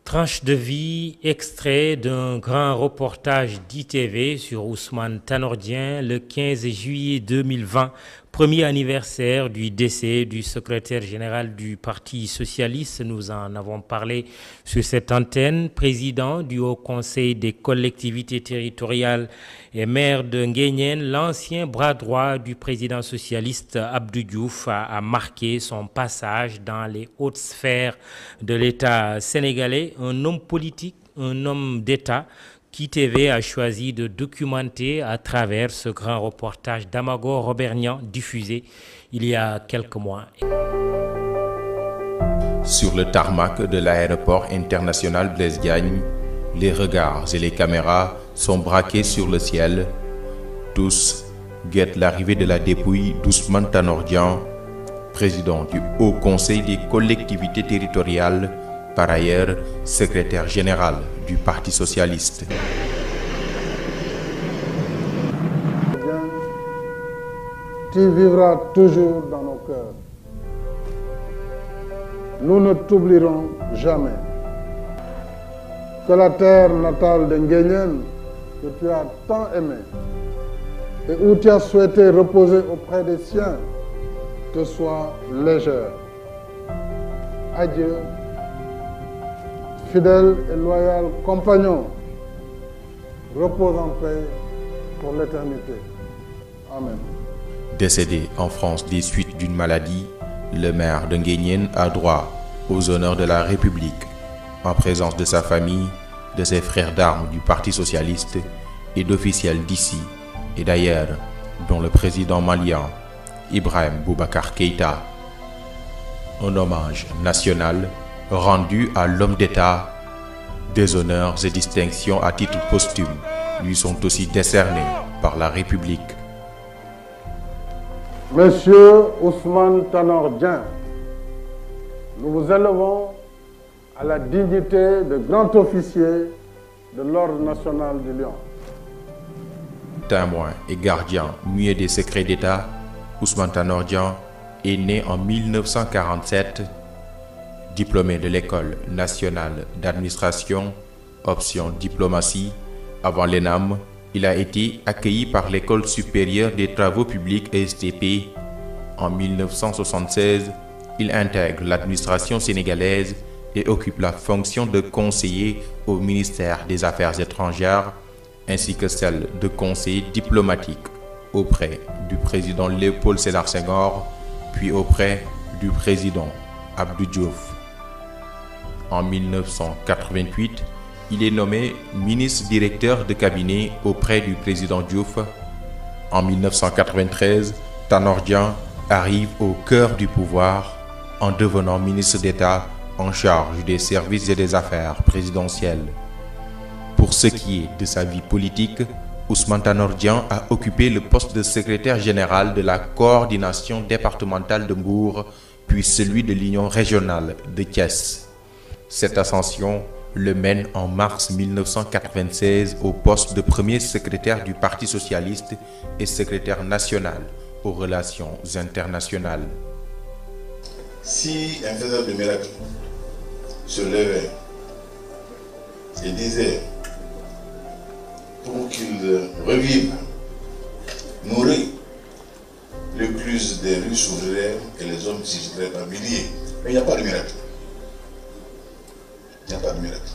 Tranche de vie, extrait d'un grand reportage d'ITV sur Ousmane Tanor Dieng le 15 juillet 2020, premier anniversaire du décès du secrétaire général du Parti socialiste. Nous en avons parlé sur cette antenne. Président du Haut Conseil des collectivités territoriales et maire de Nguéniène, l'ancien bras droit du président socialiste Abdou Diouf a marqué son passage dans les hautes sphères de l'État sénégalais. Un homme politique, un homme d'État qu'ITV a choisi de documenter à travers ce grand reportage d'Amago Robernian diffusé il y a quelques mois. Sur le tarmac de l'aéroport international Blaise Diagne, les regards et les caméras sont braqués sur le ciel. Tous guettent l'arrivée de la dépouille d'Ousmane Tanor Dieng, président du Haut Conseil des collectivités territoriales, par ailleurs secrétaire général du Parti socialiste. Tu vivras toujours dans nos cœurs. Nous ne t'oublierons jamais. Que la terre natale de Nguéniène, que tu as tant aimée, et où tu as souhaité reposer auprès des siens, te soit légère. Adieu, fidèle et loyal compagnon, repose en paix pour l'éternité. Amen. Décédé en France des suites d'une maladie, le maire de Nguéniène a droit aux honneurs de la République, en présence de sa famille, de ses frères d'armes du Parti socialiste et d'officiels d'ici et d'ailleurs, dont le président malien Ibrahim Boubacar Keïta. Un hommage national rendu à l'homme d'État. Des honneurs et distinctions à titre posthume lui sont aussi décernés par la République. Monsieur Ousmane Tanor Dieng, nous vous élevons à la dignité de grand officier de l'Ordre national du Lion. Témoin et gardien muet des secrets d'État, Ousmane Tanor Dieng est né en 1947, diplômé de l'École nationale d'administration, option diplomatie. Avant l'ENAM, il a été accueilli par l'École supérieure des travaux publics ESTP. En 1976, il intègre l'administration sénégalaise et occupe la fonction de conseiller au ministère des Affaires étrangères, ainsi que celle de conseiller diplomatique auprès du président Léopold Sédar Senghor, puis auprès du président Abdou Diouf. En 1988, il est nommé ministre directeur de cabinet auprès du président Diouf. En 1993, Tanor Dieng arrive au cœur du pouvoir en devenant ministre d'État en charge des services et des affaires présidentielles. Pour ce qui est de sa vie politique, Ousmane Tanor Dieng a occupé le poste de secrétaire général de la coordination départementale de Mbour, puis celui de l'Union régionale de Thiès. Cette ascension le mène en mars 1996 au poste de premier secrétaire du Parti socialiste et secrétaire national aux relations internationales. Si un faiseur de miracles se levait et disait pour qu'il revive, nourrit, l'écluse des rues s'ouvrirait et les hommes s'y jeteraient par milliers. Mais il n'y a pas de miracle. Il n'y a pas de miracle.